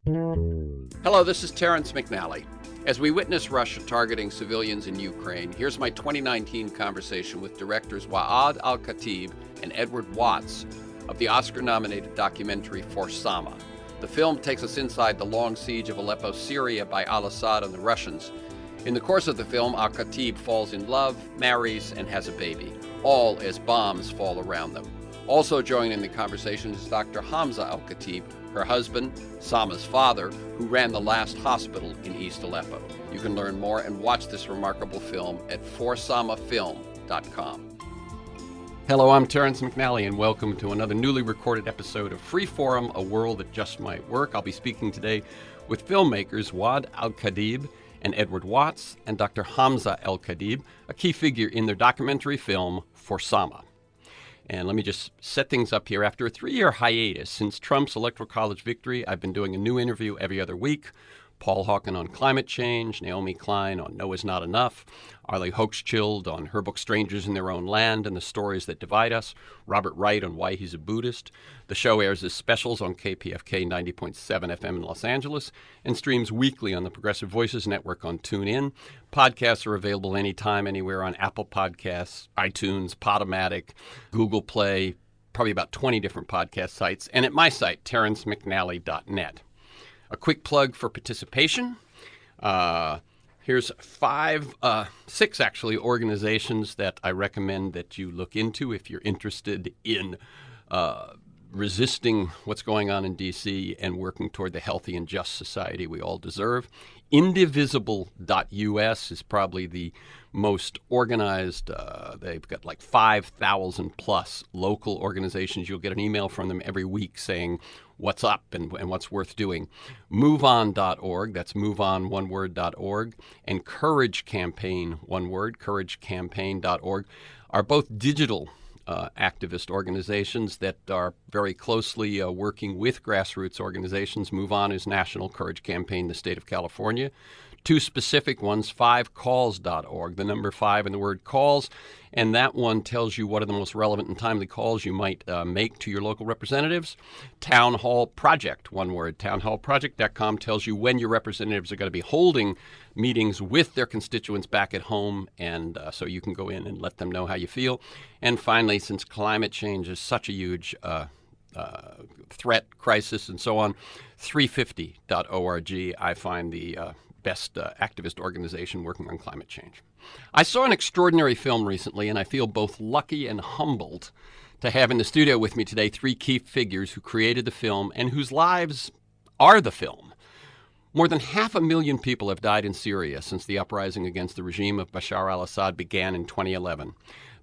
Hello, this is Terrence McNally. As we witness Russia targeting civilians in Ukraine, here's my 2019 conversation with directors Waad Al-Khatib and Edward Watts of the Oscar-nominated documentary For Sama. The film takes us inside the long siege of Aleppo, Syria by al-Assad and the Russians. In the course of the film, Al-Khatib falls in love, marries, and has a baby, all as bombs fall around them. Also joining the conversation is Dr. Hamza Al-Khatib, her husband, Sama's father, who ran the last hospital in East Aleppo. You can learn more and watch this remarkable film at forsamafilm.com. Hello, I'm Terrence McNally, and welcome to another newly recorded episode of Freeform, A World That Just Might Work. I'll be speaking today with filmmakers Waad Al-Khatib and Edward Watts and Dr. Hamza Al-Khatib, a key figure in their documentary film For Sama. And let me just set things up here. After a 3-year hiatus since Trump's Electoral College victory, I've been doing a new interview every other week. Paul Hawken on climate change, Naomi Klein on No Is Not Enough, Arlie Hochschild on her book Strangers in Their Own Land and the Stories That Divide Us, Robert Wright on Why He's a Buddhist. The show airs as specials on KPFK 90.7 FM in Los Angeles and streams weekly on the Progressive Voices Network on TuneIn. Podcasts are available anytime, anywhere on Apple Podcasts, iTunes, Podomatic, Google Play, probably about 20 different podcast sites, and at my site, terrencemcnally.net. A quick plug for participation. Here's six organizations that I recommend that you look into if you're interested in resisting what's going on in D.C. and working toward the healthy and just society we all deserve. Indivisible.us is probably the most organized. They've got like 5,000 plus local organizations. You'll get an email from them every week saying what's up and what's worth doing. MoveOn.org, that's moveon, one word.org, and Courage Campaign, one word, couragecampaign.org, are both digital activist organizations that are very closely working with grassroots organizations. MoveOn is National Courage Campaign, the state of California. Two specific ones, 5calls.org, the number 5 and the word calls, and that one tells you what are the most relevant and timely calls you might make to your local representatives. Town Hall Project, one word, townhallproject.com tells you when your representatives are going to be holding meetings with their constituents back at home, and so you can go in and let them know how you feel. And finally, since climate change is such a huge threat, crisis, and so on, 350.org, I find the best activist organization working on climate change. I saw an extraordinary film recently, and I feel both lucky and humbled to have in the studio with me today 3 key figures who created the film and whose lives are the film. More than 500,000 people have died in Syria since the uprising against the regime of Bashar al-Assad began in 2011.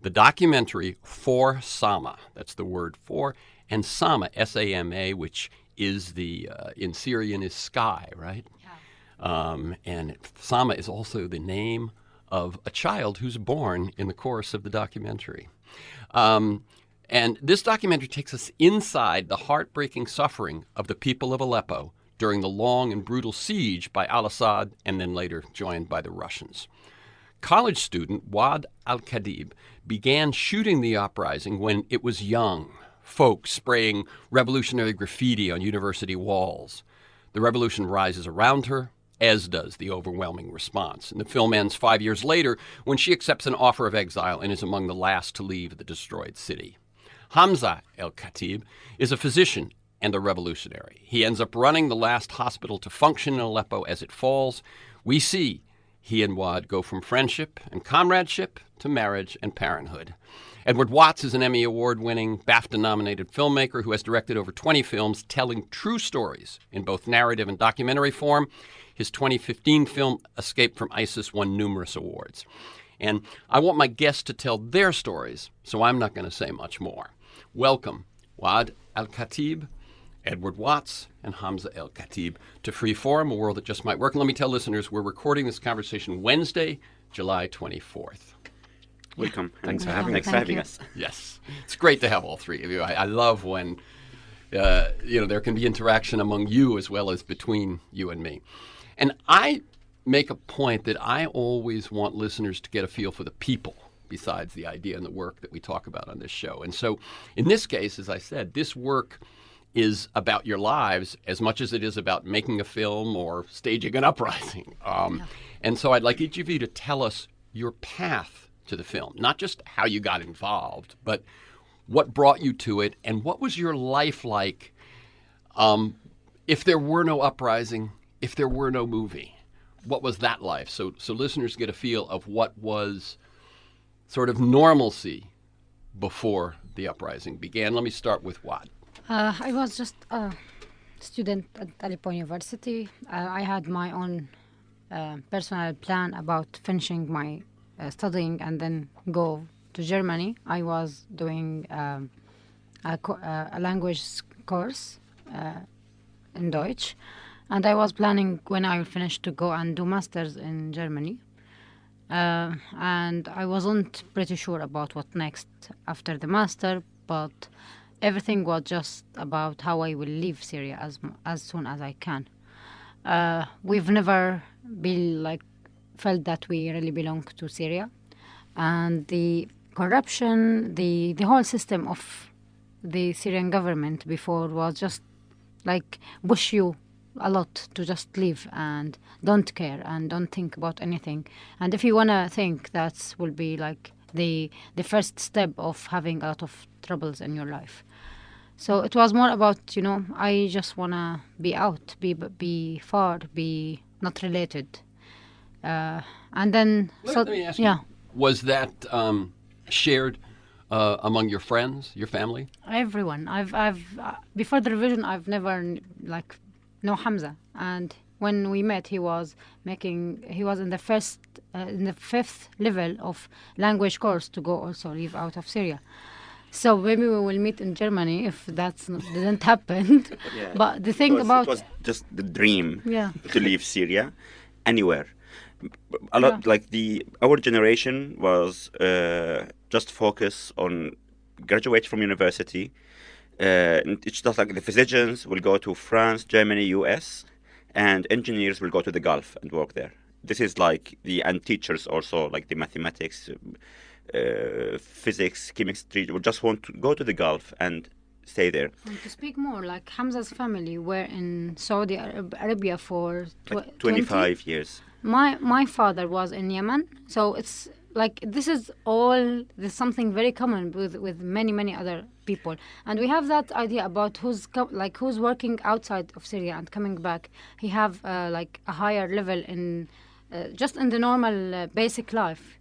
The documentary For Sama, that's the word for, and Sama, S-A-M-A, which is the, in Syrian is sky, right? And Sama is also the name of a child who's born in the course of the documentary. And this documentary takes us inside the heartbreaking suffering of the people of Aleppo during the long and brutal siege by al-Assad and then later joined by the Russians. College student Waad Al-Khatib began shooting the uprising when it was young, folks spraying revolutionary graffiti on university walls. The revolution rises around her, as does the overwhelming response. And the film ends 5 years later when she accepts an offer of exile and is among the last to leave the destroyed city. Hamza Al-Khatib is a physician and a revolutionary. He ends up running the last hospital to function in Aleppo as it falls. We see he and Waad go from friendship and comradeship to marriage and parenthood. Edward Watts is an Emmy Award-winning, BAFTA-nominated filmmaker who has directed over 20 films telling true stories in both narrative and documentary form. His 2015 film, Escape from ISIS, won numerous awards. And I want my guests to tell their stories, so I'm not going to say much more. Welcome, Waad Al-Khatib, Edward Watts, and Hamza Al-Khatib to Freeform, A World That Just Might Work. And let me tell listeners, we're recording this conversation Wednesday, July 24th. Welcome. Thanks for having us. Yes. It's great to have all three of you. I love when there can be interaction among you as well as between you and me. And I make a point that I always want listeners to get a feel for the people besides the idea and the work that we talk about on this show. And so in this case, as I said, this work is about your lives as much as it is about making a film or staging an uprising. And so I'd like each of you to tell us your path to the film, not just how you got involved, but what brought you to it, and what was your life like if there were no uprising, if there were no movie? What was that life? So listeners get a feel of what was sort of normalcy before the uprising began. Let me start with Wad. I was just a student at Aleppo University. I had my own personal plan about finishing my studying and then go to Germany. I was doing a language course in Deutsch, and I was planning when I finish to go and do masters in Germany. And I wasn't pretty sure about what next after the master, but everything was just about how I will leave Syria as soon as I can. We've never felt that we really belong to Syria, and the corruption, the whole system of the Syrian government before was just push you a lot to just leave and don't care and don't think about anything. And if you want to think, that will be the first step of having a lot of troubles in your life. So it was more about, I just want to be out, be far, be not related. And then... Let me ask you, was that shared among your friends, your family? Everyone. I've before the revision, I've never, know Hamza. And when we met, he was in the fifth level of language course to go also live out of Syria. So maybe we will meet in Germany if didn't happen. Yeah. But the thing it was just the dream to leave Syria anywhere. A lot our generation was just focus on graduate from university. It's just like the physicians will go to France, Germany, US, and engineers will go to the Gulf and work there. This is and teachers also, the mathematics, physics, chemistry, will just want to go to the Gulf and stay there. And to speak more, Hamza's family were in Saudi Arabia for 25 years. My father was in Yemen, so it's this is all something very common with many other people, and we have that idea about who's working outside of Syria and coming back. He have a higher level in just in the normal basic life,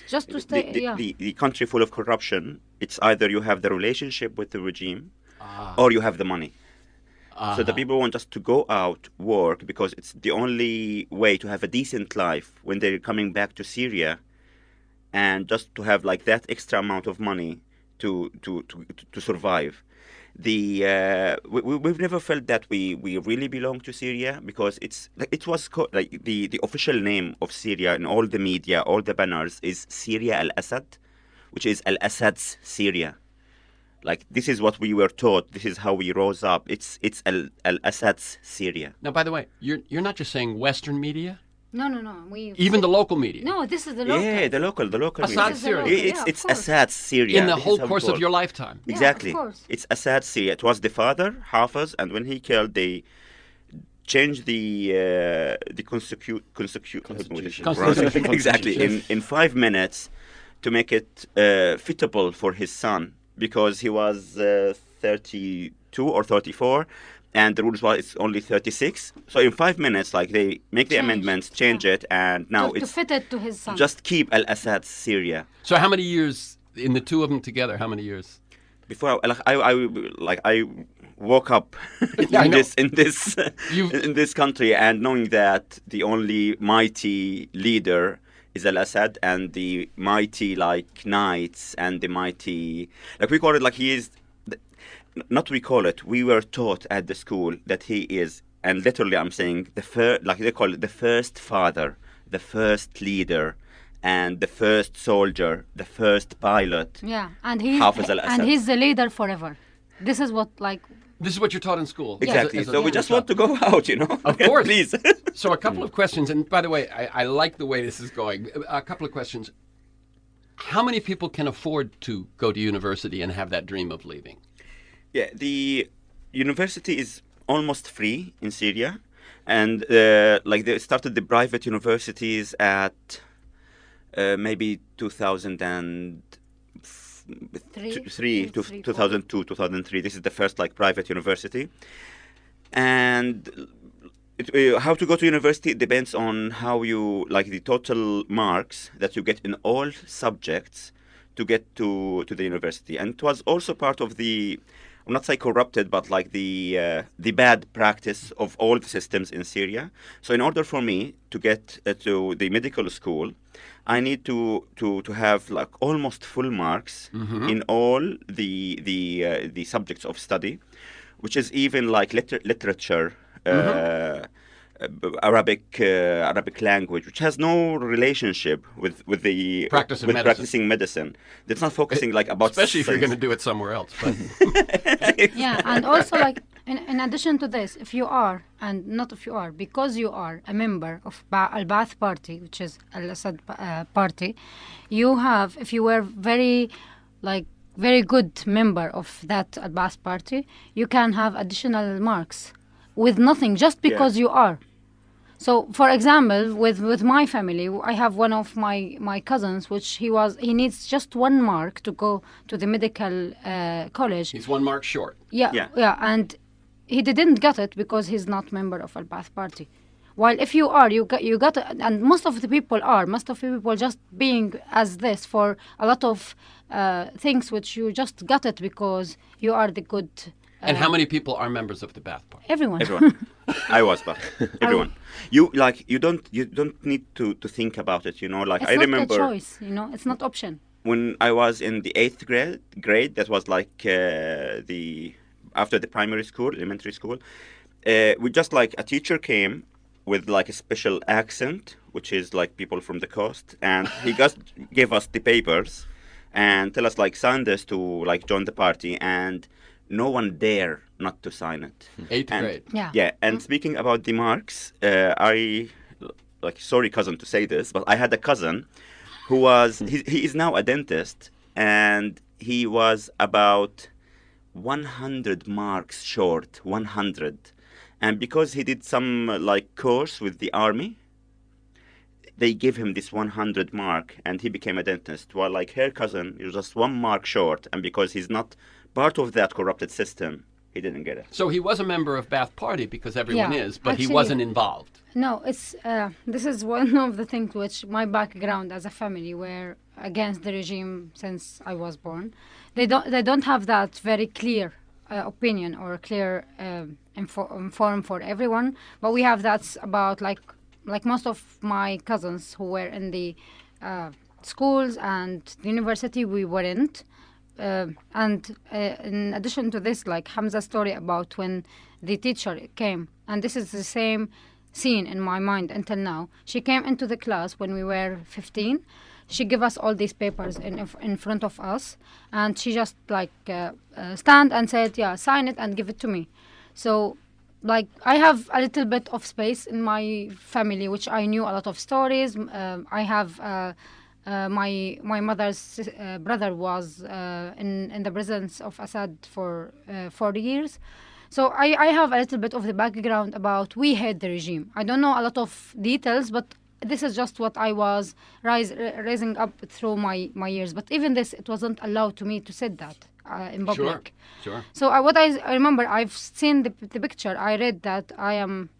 just to stay. The country full of corruption. It's either you have the relationship with the regime, or you have the money. So the people want just to go out, work, because it's the only way to have a decent life when they're coming back to Syria, and just to have that extra amount of money to survive. We've never felt that we really belong to Syria, because it was the official name of Syria in all the media, all the banners is Syria al-Assad, which is al-Assad's Syria. This is what we were taught. This is how we rose up. It's al-Assad's Syria. Now, by the way, you're not just saying Western media? No. Even the local media? No, this is the local. Yeah, the local Assad's media. Syria. It's Assad's Syria. In the whole course of your lifetime? Exactly. Yeah, of course. It's Assad's Syria. It was the father, Hafez, and when he killed, they changed the constitution. Exactly. In 5 minutes to make it fitable for his son, because he was 32 or 34, and the rules was it's only 36. So in 5 minutes, they make the amendments, change it, and now to fit it to his son. Just keep al-Assad's Syria. So how many years in the two of them together? How many years? Before I woke up in this country, and knowing that the only mighty leader is al-Assad, and the mighty knights and the mighty we call it he is not we call it, we were taught at the school that he is, and literally I'm saying the first, they call it the first father, the first leader, and the first soldier, the first pilot. Yeah, and he's the leader forever. This is what This is what you're taught in school. Exactly. So we just want to go out, Of course. Please. So a couple of questions, and by the way, I like the way this is going. A couple of questions. How many people can afford to go to university and have that dream of leaving? Yeah, the university is almost free in Syria, and like they started the private universities at maybe 2003 to 2002, 2003. This is the first like private university, and how to go to university depends on how you like the total marks that you get in all subjects to get to the university. And it was also part of the, I'm not say corrupted, but like the bad practice of all the systems in Syria. So in order for me to get to the medical school, I need to have like almost full marks in all the subjects of study, which is even like literature. Arabic language, which has no relationship with the practicing medicine. It's not focusing like about especially if you're going to do it somewhere else. Yeah, and also like in addition to this, if you are, and not if you are, because you are a member of Al-Ba'ath Party, which is Al-Assad party, you have, if you were very good member of that Al-Ba'ath Party, you can have additional marks with nothing, just because you are. So, for example, with my family, I have one of my cousins, which he needs just 1 mark to go to the medical college. He's 1 mark short. Yeah, and he didn't get it because he's not member of Al-Ba'ath Party. While if you are, you got it, and most of the people just being as this for a lot of things, which you just got it because you are the good. And how many people are members of the Ba'ath Party? Everyone. I was, but everyone. You don't need to think about it. Like it's I remember. It's not a choice. It's not option. When I was in the 8th grade, that was like after the primary school, elementary school. We just like a teacher came with like a special accent, which is like people from the coast, and he just gave us the papers and tell us like sign this to like join the party, and no one dare not to sign it. 8th grade. Yeah. And speaking about the marks, I like sorry cousin to say this, but I had a cousin who was he is now a dentist, and he was about 100 marks short, 100. And because he did some like course with the army, they gave him this 100 mark, and he became a dentist. While like her cousin, he was just 1 mark short, and because he's not part of that corrupted system, he didn't get it. So he was a member of Ba'ath Party because everyone is, but actually, he wasn't involved. No, it's this is one of the things which my background as a family were against the regime since I was born. They don't have that very clear opinion or clear inform for everyone, but we have that about like most of my cousins who were in the schools and the university, we weren't. And in addition to this, like Hamza's story about when the teacher came, and this is the same scene in my mind until now. She came into the class when we were 15. She gave us all these papers in front of us, and she just like stand and said, yeah, sign it and give it to me. So like I have a little bit of space in my family, which I knew a lot of stories. I have my mother's brother was in the prisons of Assad for 4 years. So I have a little bit of the background about we hate the regime. I don't know a lot of details, but this is just what I was raising up through my years. But even this, it wasn't allowed to me to say that in public. Sure. So what I remember, I've seen the picture. I read that I am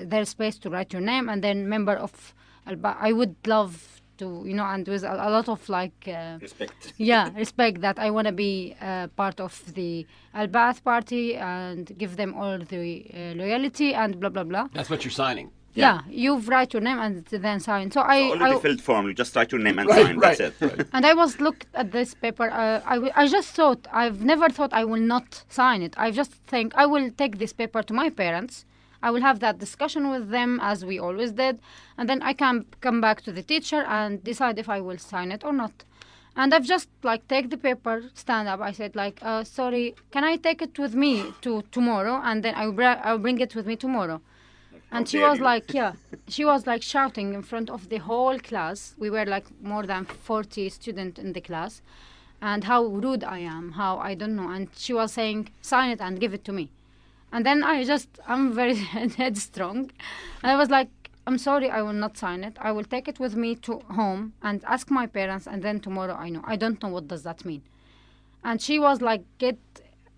there's space to write your name, and then member of I would love to, and with a lot of like respect. Yeah, respect that I want to be part of the Al-Ba'ath Party and give them all the loyalty and blah blah blah. That's what you're signing. Yeah, you write your name and then sign. So I already filled form. You just write your name and sign. Right. That's it. And I was looked at this paper. I just thought, I've never thought I will not sign it. I just think I will take this paper to my parents. I will have that discussion with them as we always did, and then I can come back to the teacher and decide if I will sign it or not. And I've just like take the paper, stand up. I said like, sorry, can I take it with me to tomorrow? And then I'll bring it with me tomorrow. And she was like, she was like shouting in front of the whole class. We were like more than 40 students in the class, and how rude I am, how I don't know. And she was saying, sign it and give it to me. And then I'm very headstrong. And I was like, I'm sorry, I will not sign it. I will take it with me to home and ask my parents, and then tomorrow I don't know what does that mean. And she was like, get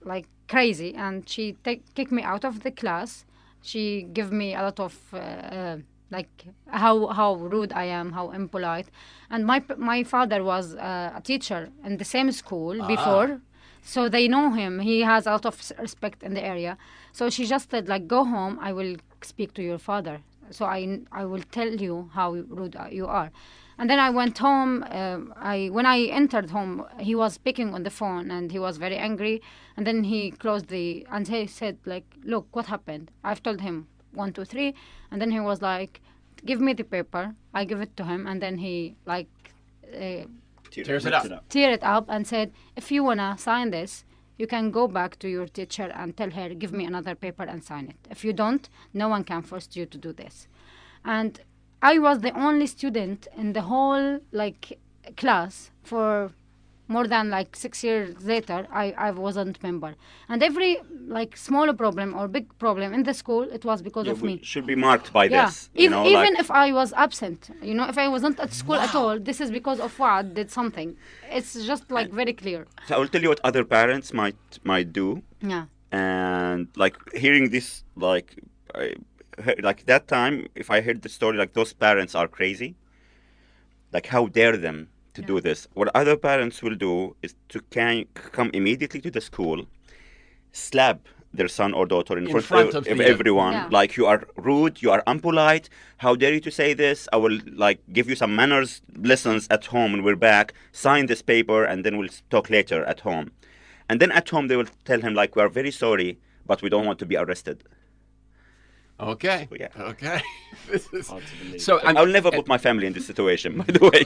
like crazy, and she kicked me out of the class. She gave me a lot of like how rude I am, how impolite. And my father was a teacher in the same school before, so they know him. He has a lot of respect in the area. So she just said, like, go home. I will speak to your father. So I will tell you how rude you are. And then I went home. When I entered home, he was speaking on the phone, and he was very angry. And then he closed and he said, like, look, what happened? I've told him 1, 2, 3. And then he was like, give me the paper. I give it to him. And then he, like, tears it up. Tear it up and said, if you want to sign this, you can go back to your teacher and tell her, give me another paper and sign it. If you don't, no one can force you to do this. And I was the only student in the whole, like, class for more than, like, 6 years later. I wasn't member. And every, like, small problem or big problem in the school, it was because of me. Should be marked by this. Even if I was absent, if I wasn't at school at all, this is because of Fuad did something. It's just, like, very clear. So I will tell you what other parents might do. Yeah. And, like, hearing this, like that time, if I heard the story, like, those parents are crazy. Like, how dare them to do this? What other parents will do is to come immediately to the school, slap their son or daughter in front of everyone. Yeah. Like, you are rude, you are impolite. How dare you to say this? I will, like, give you some manners lessons at home when we're back. Sign this paper, and then we'll talk later at home. And then at home they will tell him, like, we are very sorry, but we don't want to be arrested. Okay. So, yeah. Okay. So I'll never put my family in this situation, by the way.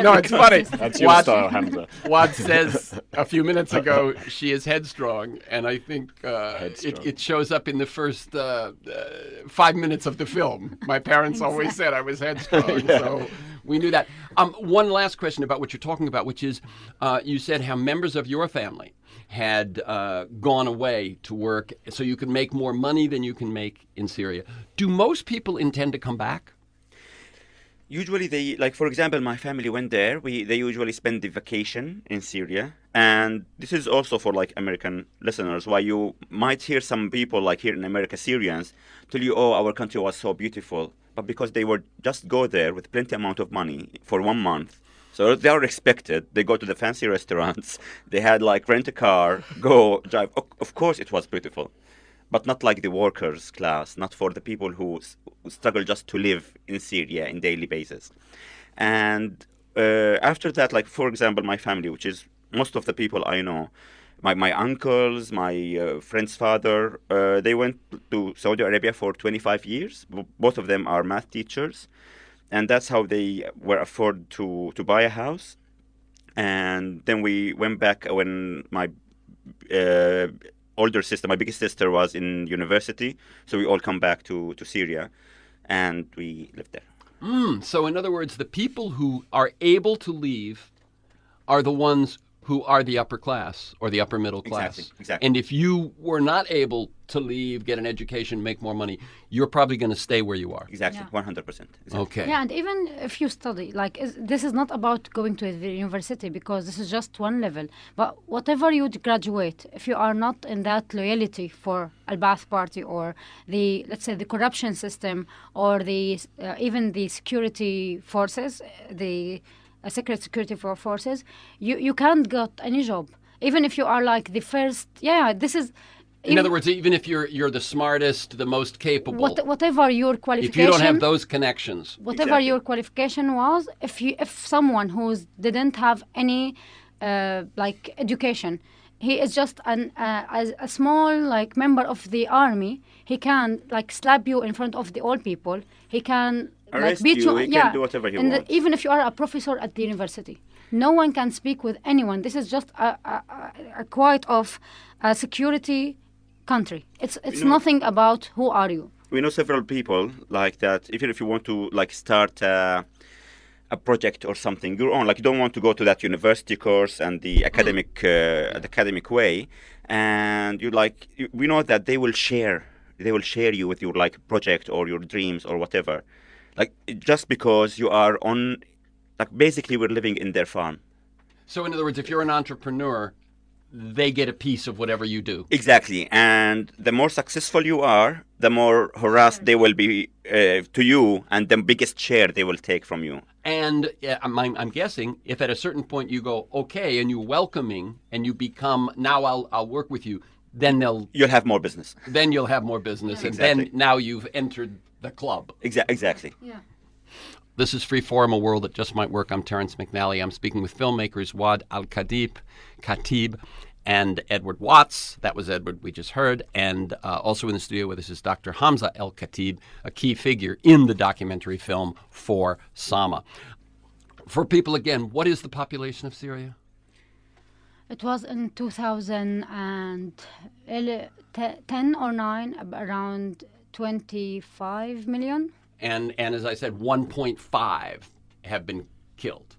No, it's funny. That's your style, Hamza. Wad says a few minutes ago she is headstrong, and I think it shows up in the first 5 minutes of the film. My parents always said I was headstrong, so we knew that. One last question about what you're talking about, which is you said how members of your family had gone away to work so you can make more money than you can make in Syria. Do most people intend to come back? Usually they, like, for example, my family went there. They usually spend the vacation in Syria. And this is also for, like, American listeners, why you might hear some people, like here in America, Syrians, tell you, oh, our country was so beautiful. But because they were just go there with plenty amount of money for 1 month. So they are expected. They go to the fancy restaurants. They had, like, rent a car, go drive. Of course, it was beautiful, but not like the workers' class. Not for the people who struggle just to live in Syria in daily basis. And after that, like, for example, my family, which is most of the people I know, my uncles, my friend's father, they went to Saudi Arabia for 25 years. Both of them are math teachers. And that's how they were afforded to buy a house. And then we went back when my older sister, my biggest sister, was in university. So we all come back to Syria, and we lived there. So in other words, the people who are able to leave are the ones who are the upper class or the upper middle class. Exactly. And if you were not able to leave, get an education, make more money, you're probably going to stay where you are. Exactly, Yeah. 100%. Exactly. Okay. Yeah, and even if you study, like, this is not about going to the university, because this is just one level. But whatever you graduate, if you are not in that loyalty for Al-Ba'ath Party or let's say, the corruption system, or even the security forces, the secret security forces, you can't get any job. Even if you are, like, the first, this is... In other words, even if you're the smartest, the most capable, whatever your qualification, if you don't have those connections, whatever your qualification was, if someone who didn't have any like education, he is just a small, like, member of the army, he can, like, slap you in front of the old people. He can, arrest like, beat you. He can do whatever he wants. Even if you are a professor at the university, no one can speak with anyone. This is just a quite of a security country. It's nothing about who are you. We know several people like that. Even if you want to, like, start a project or something your own, like, you don't want to go to that university course and the academic way, and we know that they will share you with your like project or your dreams or whatever, like just because you are on, like basically we're living in their farm. So in other words, if you're an entrepreneur, they get a piece of whatever you do. Exactly, and the more successful you are, the more harassed they will be to you, and the biggest share they will take from you. And I'm guessing if at a certain point you go, okay, and you're welcoming, and you become, now I'll work with you, then you'll have more business. Then you'll have more business, and then now you've entered the club. Exactly. Yeah. This is Freeform, a world that just might work. I'm Terrence McNally. I'm speaking with filmmakers Waad Al-Khatib and Edward Watts. That was Edward we just heard. And also in the studio with us is Dr. Hamza Al-Khatib, a key figure in the documentary film For Sama. For people, again, what is the population of Syria? It was in 2010 or 9, around 25 million. And as I said, 1.5 have been killed.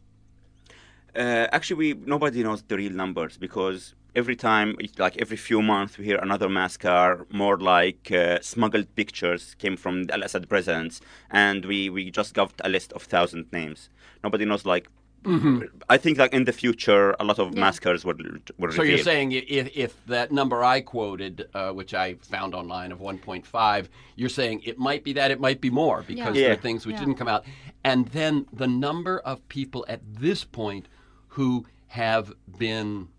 Actually, nobody knows the real numbers, because every time, like every few months, we hear another massacre. More like smuggled pictures came from the Al-Assad presence, and we just got a list of 1,000 names. Nobody knows, like, I think like in the future, a lot of massacres were revealed. So you're saying if that number I quoted, which I found online of 1.5, you're saying it might be that, it might be more, because there are things which didn't come out. And then the number of people at this point who have been,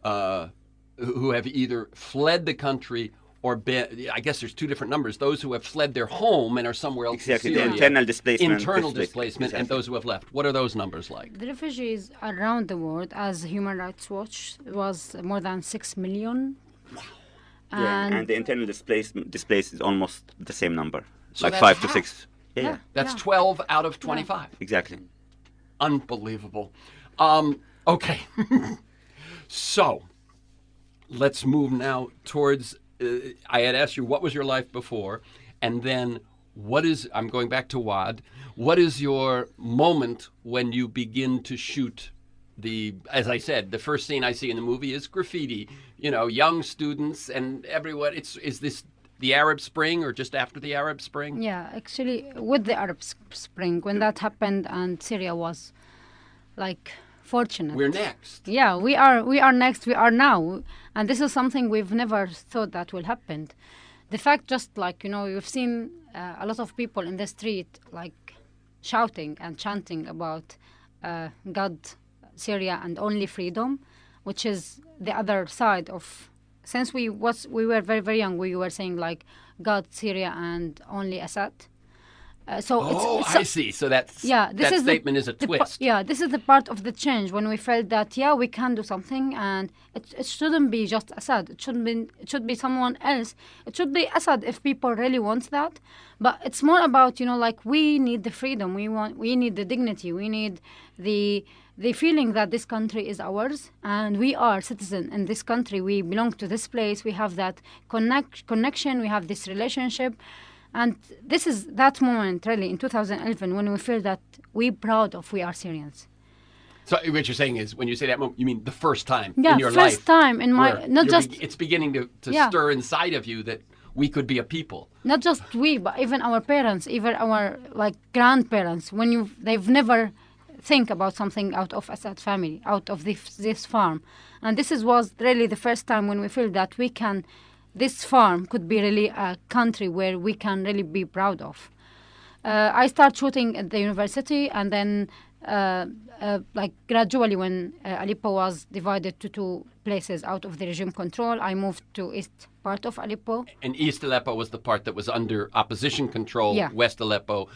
who have either fled the country or been, I guess there's two different numbers, those who have fled their home and are somewhere else Exactly, in Syria, the internal displacement. Exactly. And those who have left. What are those numbers like? The refugees around the world, as Human Rights Watch, was more than 6 million. And the internal displaced is almost the same number, So like that's 5 to half. 6. Yeah. That's 12 out of 25. Exactly. Unbelievable. Okay. So let's move now towards, I had asked you, what was your life before? And then I'm going back to Waad, what is your moment when you begin to shoot as I said, the first scene I see in the movie is graffiti, young students and everyone. Is this the Arab Spring or just after the Arab Spring? Yeah, actually, with the Arab Spring, when that happened and Syria was, like, fortunate. We're next. Yeah, we are next. We are now. And this is something we've never thought that will happen. The fact, just like, you've seen a lot of people in the street, like, shouting and chanting about God, Syria, and only freedom, which is the other side of, since we were very, very young, we were saying, like, God, Syria, and only Assad. I see. So that statement is a twist. This is the part of the change when we felt that we can do something, and it shouldn't be just Assad. It should be someone else. It should be Assad if people really want that. But it's more about like, we need the freedom. We need the dignity. We need the feeling that this country is ours and we are citizens in this country. We belong to this place. We have that connection. We have this relationship. And this is that moment, really, in 2011, when we feel that we're proud of we are Syrians. So what you're saying is, when you say that moment, you mean the first time in your life? Yeah, first time in my, it's beginning to stir inside of you that we could be a people. Not just we, but even our parents, even our, like, grandparents, they've never think about something out of Assad family, out of this farm. And this was really the first time when we feel that this farm could be really a country where we can really be proud of. I started shooting at the university, and then like gradually when Aleppo was divided to two places out of the regime control, I moved to east part of Aleppo. And East Aleppo was the part that was under opposition control. Yeah. West Aleppo,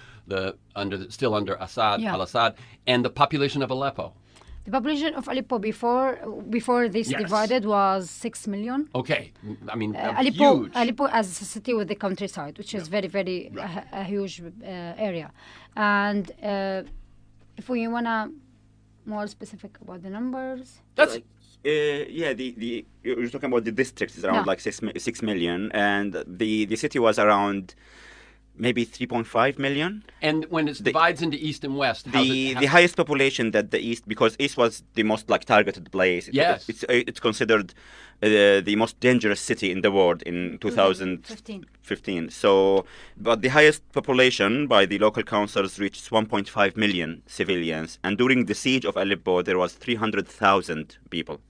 still under al-Assad, and the population of Aleppo. The population of Aleppo before this divided was 6 million. Okay, I mean, Aleppo, huge. Aleppo as a city with the countryside, which is very, very a huge area. And if we wanna more specific about the numbers, you're talking about the districts is around like 6 million, and the city was around maybe 3.5 million. And when it divides into East and West, the highest population that the East, because East was the most like targeted place. Yes. It's considered the most dangerous city in the world in 2015. So, but the highest population by the local councils reached 1.5 million civilians. And during the siege of Aleppo, there was 300,000 people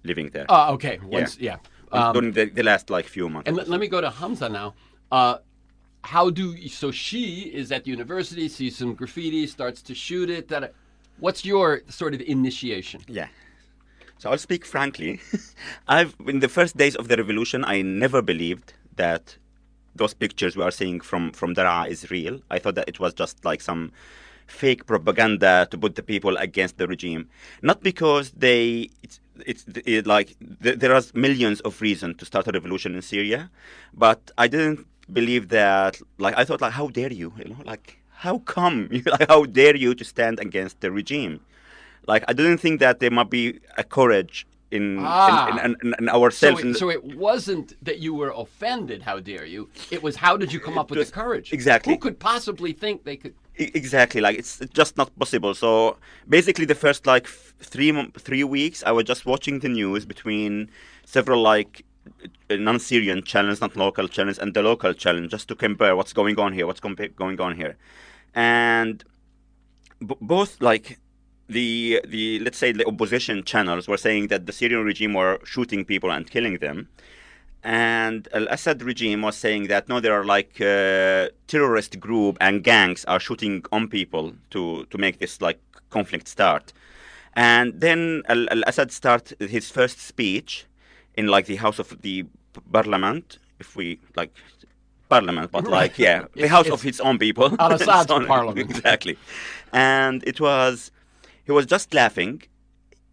living there. Okay. During the last like few months. And let me go to Hamza now. So she is at the university, sees some graffiti, starts to shoot it. What's your sort of initiation? Yeah. So I'll speak frankly. In the first days of the revolution, I never believed that those pictures we are seeing from Daraa is real. I thought that it was just like some fake propaganda to put the people against the regime. Not because there are millions of reasons to start a revolution in Syria, but I didn't believe that. Like, I thought, like, how dare you? Like, how come? Like, how dare you to stand against the regime? Like, I didn't think that there might be a courage in ourselves. So it wasn't that you were offended, how dare you? It was, how did you come up with the courage? Exactly. Who could possibly think they could? Exactly. Like, it's just not possible. So basically the first like 3 weeks, I was just watching the news between several like non-Syrian channels, not local channels, and the local channel, just to compare what's going on here, going on here. And both like the let's say the opposition channels were saying that the Syrian regime were shooting people and killing them, and Al-Assad regime was saying that no, there are like terrorist group and gangs are shooting on people to make this like conflict start. And then Al-Assad start his first speech in like the House of the Parliament, if we like Parliament, but like the house of his own people. Al-Assad's parliament. Exactly. And he was just laughing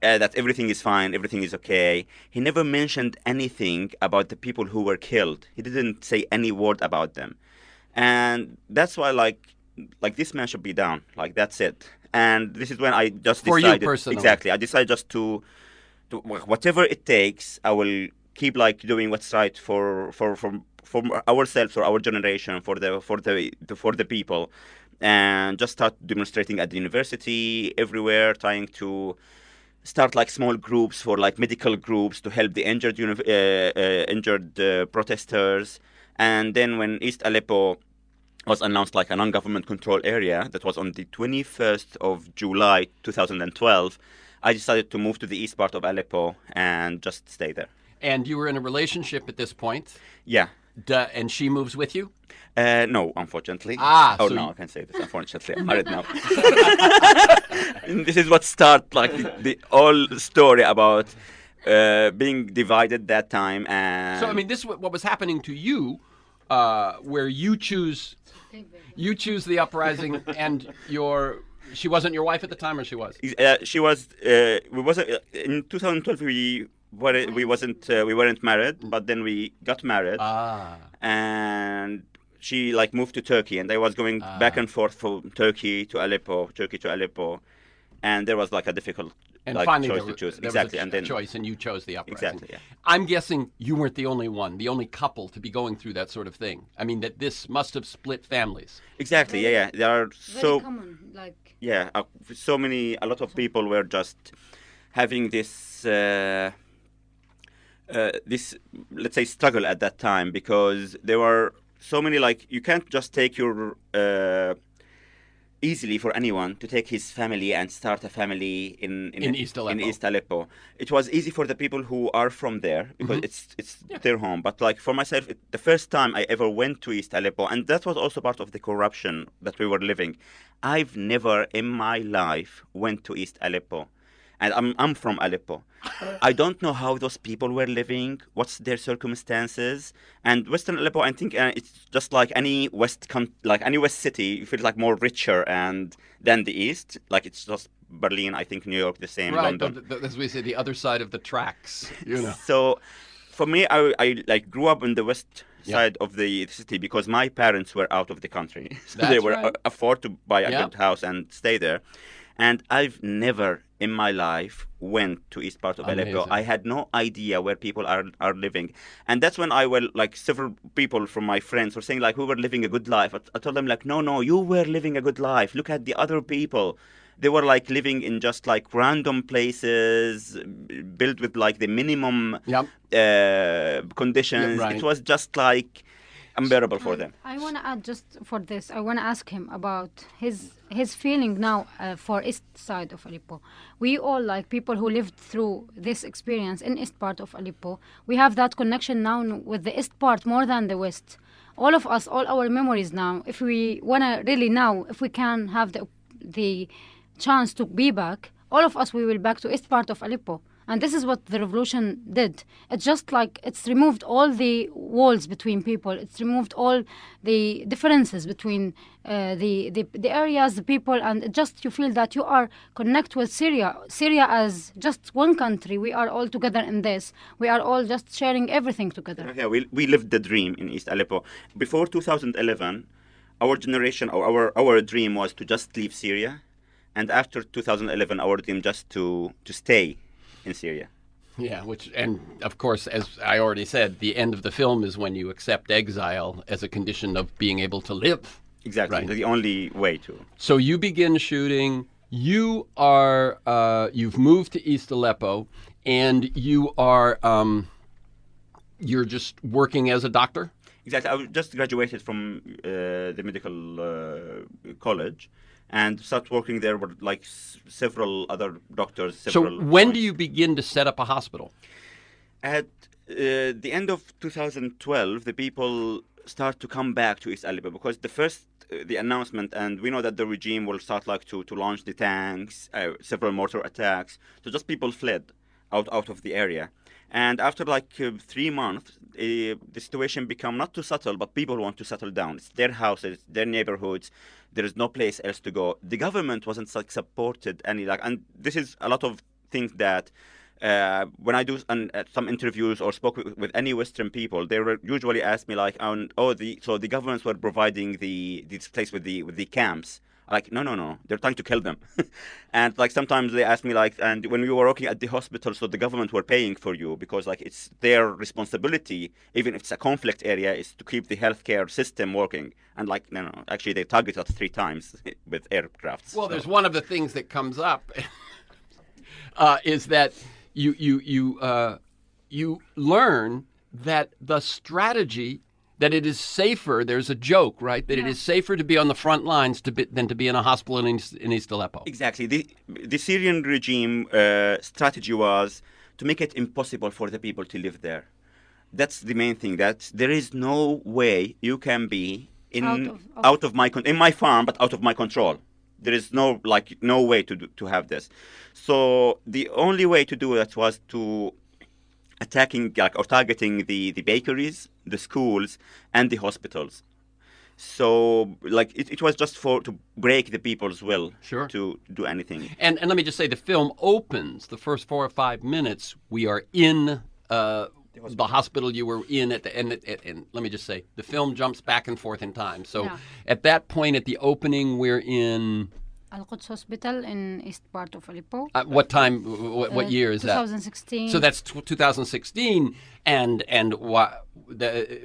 that everything is fine, everything is okay. He never mentioned anything about the people who were killed. He didn't say any word about them. And that's why like this man should be down. Like, that's it. And this is when I just decided. For you personally. Exactly. I decided just to whatever it takes, I will keep like doing what's right for ourselves, for our generation, for the people, and just start demonstrating at the university, everywhere, trying to start like small groups for like medical groups to help the injured protesters. And then when East Aleppo was announced like a non-government control area, that was on the 21st of July 2012, I decided to move to the east part of Aleppo and just stay there. And you were in a relationship at this point? Yeah. And she moves with you? No, unfortunately. I can say this. Unfortunately, I'm married now. And this is what started like the whole story about being divided that time. And so, I mean, this is what was happening to you, where you choose the uprising, and she wasn't your wife at the time, or she was? She was. We wasn't in 2012. We weren't married, but then we got married. And she like moved to Turkey, and I was going back and forth from Turkey to Aleppo, and there was like a difficult choice to choose. Exactly, and then choice, and you chose the uprising. Exactly. Yeah. I'm guessing you weren't the only one, the only couple to be going through that sort of thing. I mean, that this must have split families. Exactly. Yeah. There are very common, like. Yeah, a lot of people were just having this let's say struggle at that time, because there were so many, like, you can't just take your easily for anyone to take his family and start a family in East Aleppo. In East Aleppo. It was easy for the people who are from there, because it's their home. But like for myself, the first time I ever went to East Aleppo, and that was also part of the corruption that we were living. I've never in my life went to East Aleppo. And I'm from Aleppo. I don't know how those people were living, what's their circumstances. And Western Aleppo, I think it's just like any West city, you feel like more richer than the East. Like it's just Berlin, I think New York, the same, right, London. As we say, the other side of the tracks, you know. So for me, I like grew up in the west side of the city because my parents were out of the country. So they were afford to buy a good house and stay there. And I've never in my life went to east part of Aleppo. I had no idea where people are living. And that's when several people from my friends were saying, like, we were living a good life. I told them, like, no, you were living a good life. Look at the other people. They were like living in just like random places, built with like the minimum conditions. Yeah, right. It was just like unbearable for them. I want to add just for this. I want to ask him about his feeling now for east side of Aleppo. We all, like people who lived through this experience in east part of Aleppo, we have that connection now with the east part more than the west. All of us, all our memories now. If we want to really now, if we can have the chance to be back, all of us we will back to east part of Aleppo. And this is what the revolution did. It's just like it's removed all the walls between people. It's removed all the differences between the areas, the people, and just you feel that you are connected with Syria. Syria as just one country. We are all together in this. We are all just sharing everything together. Yeah, we lived the dream in East Aleppo. Before 2011, our generation or our dream was to just leave Syria. And after 2011, our dream just to stay in Syria. Yeah, and of course, as I already said, the end of the film is when you accept exile as a condition of being able to live. Exactly, right. The only way to. So you begin shooting. You are you've moved to East Aleppo, and you are you're just working as a doctor. Exactly, I just graduated from the medical college. And start working there with like several other doctors. So when do you begin to set up a hospital? At the end of 2012, the people start to come back to East Aleppo because the announcement, and we know that the regime will start like to launch the tanks, several mortar attacks. So just people fled out of the area. And after like 3 months, the situation become not too subtle, but people want to settle down. It's their houses, their neighborhoods. There is no place else to go. The government wasn't like supported any and this is a lot of things that when I do some interviews or spoke with any Western people, they usually ask me like, so the governments were providing this place with the camps. Like, no, they're trying to kill them. And like sometimes they ask me like, and when we were working at the hospital, so the government were paying for you because like it's their responsibility, even if it's a conflict area, is to keep the healthcare system working. And like, no, actually they targeted us 3 times with aircrafts. Well, there's one of the things that comes up is that you learn that the strategy that it is safer, there's a joke, right, that it is safer to be on the front lines than to be in a hospital in East Aleppo. Exactly. The Syrian regime strategy was to make it impossible for the people to live there. That's the main thing, that there is no way you can be in my farm, but out of my control. There is no way to have this. So the only way to do that was to attacking or targeting the bakeries, the schools, and the hospitals. So like it was just to break the people's will to do anything. And let me just say, the film opens the first 4 or 5 minutes. We are in the hospital you were in at the end. And let me just say, the film jumps back and forth in time. So at that point, at the opening, we're in Al-Quds Hospital in east part of Aleppo. What time? What year is 2016. that? 2016. So that's 2016, and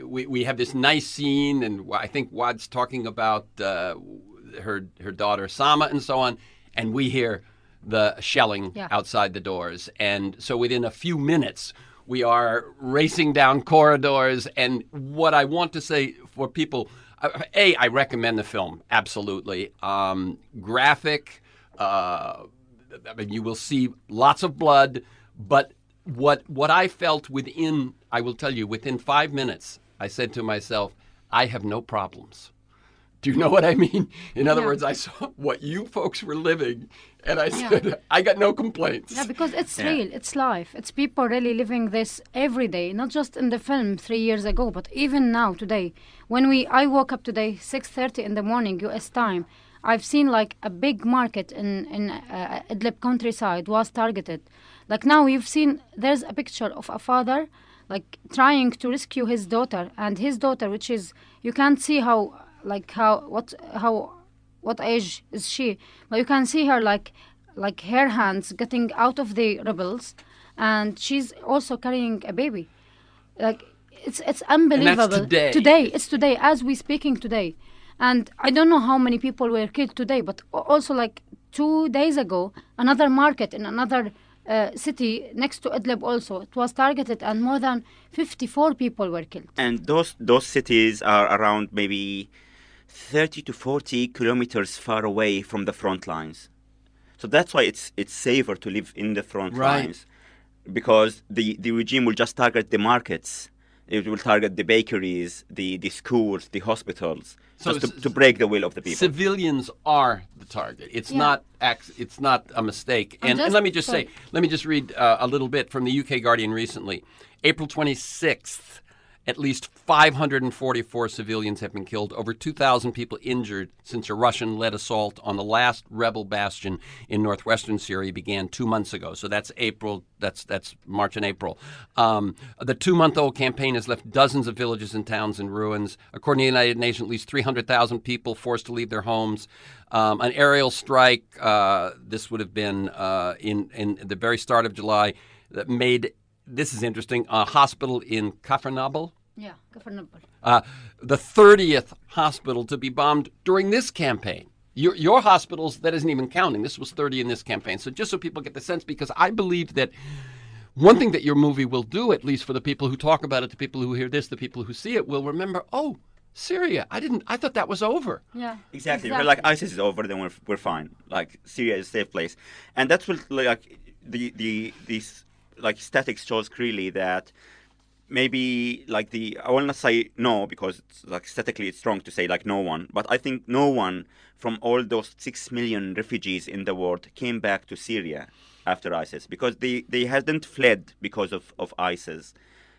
we have this nice scene, and I think Wad's talking about her daughter Sama and so on, and we hear the shelling outside the doors, and so within a few minutes we are racing down corridors. And what I want to say for people. I recommend the film, absolutely. Graphic, you will see lots of blood, but what I felt I will tell you, within 5 minutes, I said to myself, I have no problems. Do you know what I mean? In other words, I saw what you folks were living, and I said, I got no complaints. Yeah, because it's real. It's life. It's people really living this every day, not just in the film 3 years ago, but even now, today. I woke up today, 6:30 in the morning, U.S. time, I've seen like a big market in Idlib countryside was targeted. Like now you've seen, there's a picture of a father like trying to rescue his daughter, and his daughter, which is, you can't see how what age is she? But you can see her like her hands getting out of the rebels, and she's also carrying a baby. Like it's unbelievable. And that's today. It's today as we speaking today. And I don't know how many people were killed today, but also like 2 days ago, another market in another city next to Idlib also, it was targeted and more than 54 people were killed. And those cities are around maybe 30 to 40 kilometers far away from the front lines. So that's why it's safer to live in the front lines, because the regime will just target the markets. It will target the bakeries, the schools, the hospitals, so just to break the will of the people. Civilians are the target. It's not a mistake. And let me just say, let me just read a little bit from the UK Guardian recently. April 26th, at least 544 civilians have been killed, over 2,000 people injured since a Russian-led assault on the last rebel bastion in northwestern Syria began 2 months ago. So that's April. That's March and April. The 2-month-old campaign has left dozens of villages and towns in ruins. According to the United Nations, at least 300,000 people forced to leave their homes. An aerial strike, this would have been in the very start of July, that made, this is interesting, a hospital in Kafarnabal. Yeah, Kafarnabal. The 30th hospital to be bombed during this campaign. Your hospitals, that isn't even counting. This was 30 in this campaign. So just so people get the sense, because I believe that one thing that your movie will do, at least for the people who talk about it, the people who hear this, the people who see it, will remember, oh, Syria, I thought that was over. Yeah, exactly. We're like, ISIS is over, then we're fine. Like, Syria is a safe place. And that's what, like, these like statistics shows clearly that maybe like I will not say no, because it's, like, statistically it's wrong to say like no one, but I think no one from all those 6 million refugees in the world came back to Syria after ISIS, because they hadn't fled because of ISIS.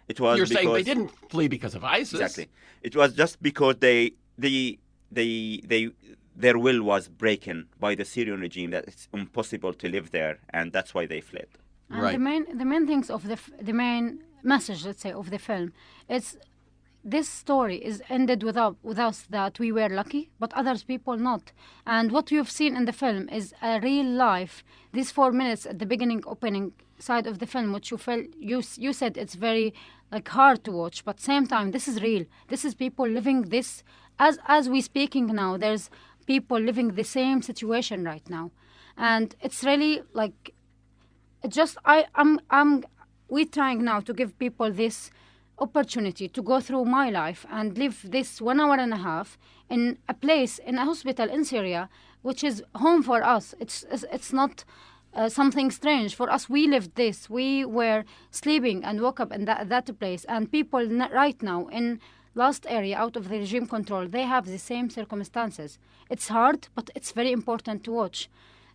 It was You're saying they didn't flee because of ISIS. Exactly. It was just because their will was broken by the Syrian regime, that it's impossible to live there, and that's why they fled. And right. the main things of the main message, let's say, of the film, it's this story is ended with us that we were lucky, but others people not. And what you've seen in the film is a real life. These 4 minutes at the beginning, opening side of the film, which you felt, you said it's very like hard to watch, but same time this is real. This is people living this as we speaking now. There's people living the same situation right now, and it's really like. Just we're trying now to give people this opportunity to go through my life and live this 1 hour and a half in a place, in a hospital in Syria, which is home for us. It's not something strange for us. We lived this. We were sleeping and woke up in that place, and people right now in last area out of the regime control, they have the same circumstances. It's hard, but it's very important to watch.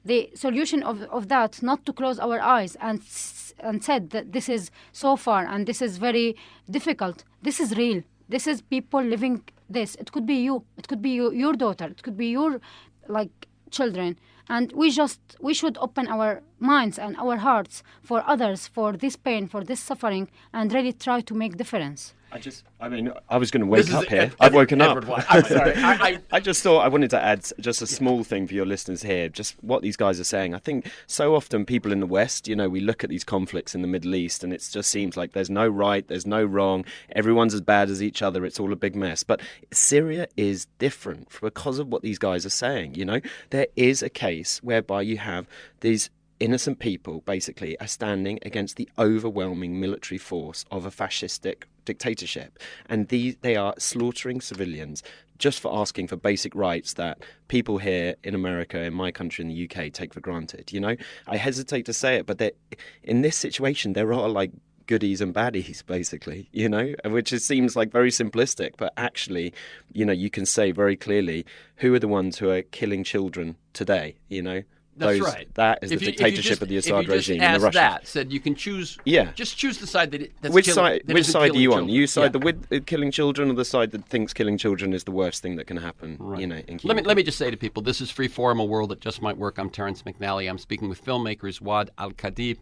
The solution of that, not to close our eyes and said that this is so far and this is very difficult. This is real. This is people living this. It could be you. It could be your daughter. It could be your like children. And we should open our minds and our hearts for others, for this pain, for this suffering, and really try to make difference. I was going to wake up here. I've woken up. I'm sorry. I just thought I wanted to add just a small thing for your listeners here, just what these guys are saying. I think so often people in the West, we look at these conflicts in the Middle East and it just seems like there's no right, there's no wrong, everyone's as bad as each other, it's all a big mess. But Syria is different because of what these guys are saying, There is a case whereby you have these innocent people basically are standing against the overwhelming military force of a fascistic dictatorship, and they are slaughtering civilians just for asking for basic rights that people here in America, in my country, in the UK, take for granted. I hesitate to say it, but in this situation there are like goodies and baddies, basically, which seems like very simplistic, but actually, you can say very clearly who are the ones who are killing children today, That's right. That is the dictatorship of the Assad regime in the Russians. That said, you can choose. Yeah. Just choose the side that's which side are you on? You side with killing children, or the side that thinks killing children is the worst thing that can happen? Right. In let me just say to people, this is Freeform, a world that just might work. I'm Terrence McNally. I'm speaking with filmmakers Wad Al-Khatib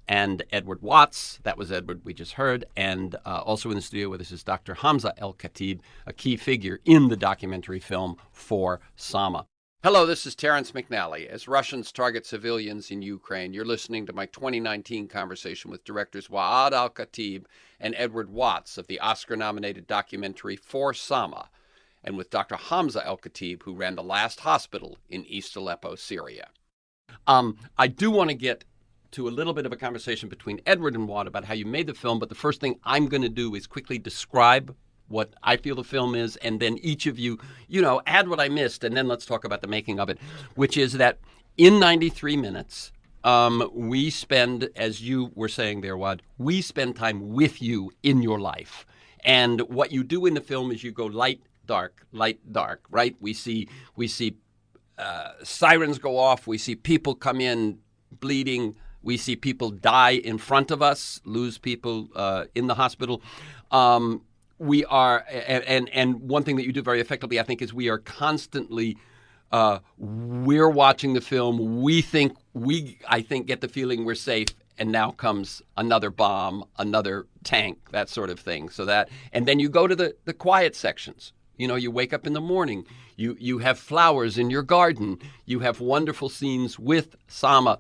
and Edward Watts. That was Edward we just heard. And also in the studio with us is Dr. Hamza El-Khatib, a key figure in the documentary film For Sama. Hello, this is Terrence McNally. As Russians target civilians in Ukraine, you're listening to my 2019 conversation with directors Waad Al-Khatib and Edward Watts of the Oscar-nominated documentary For Sama, and with Dr. Hamza El-Khatib, who ran the last hospital in East Aleppo, Syria. I do want to get to a little bit of a conversation between Edward and Waad about how you made the film, but the first thing I'm going to do is quickly describe what I feel the film is, and then each of you, add what I missed, and then let's talk about the making of it, which is that in 93 minutes, we spend, as you were saying there, Waad, we spend time with you in your life. And what you do in the film is you go light, dark, right? We see sirens go off. We see people come in bleeding. We see people die in front of us, lose people in the hospital. We are, and one thing that you do very effectively, I think, is we are constantly, we're watching the film. I think, get the feeling we're safe. And now comes another bomb, another tank, that sort of thing. And then you go to the quiet sections. You wake up in the morning. You have flowers in your garden. You have wonderful scenes with Sama.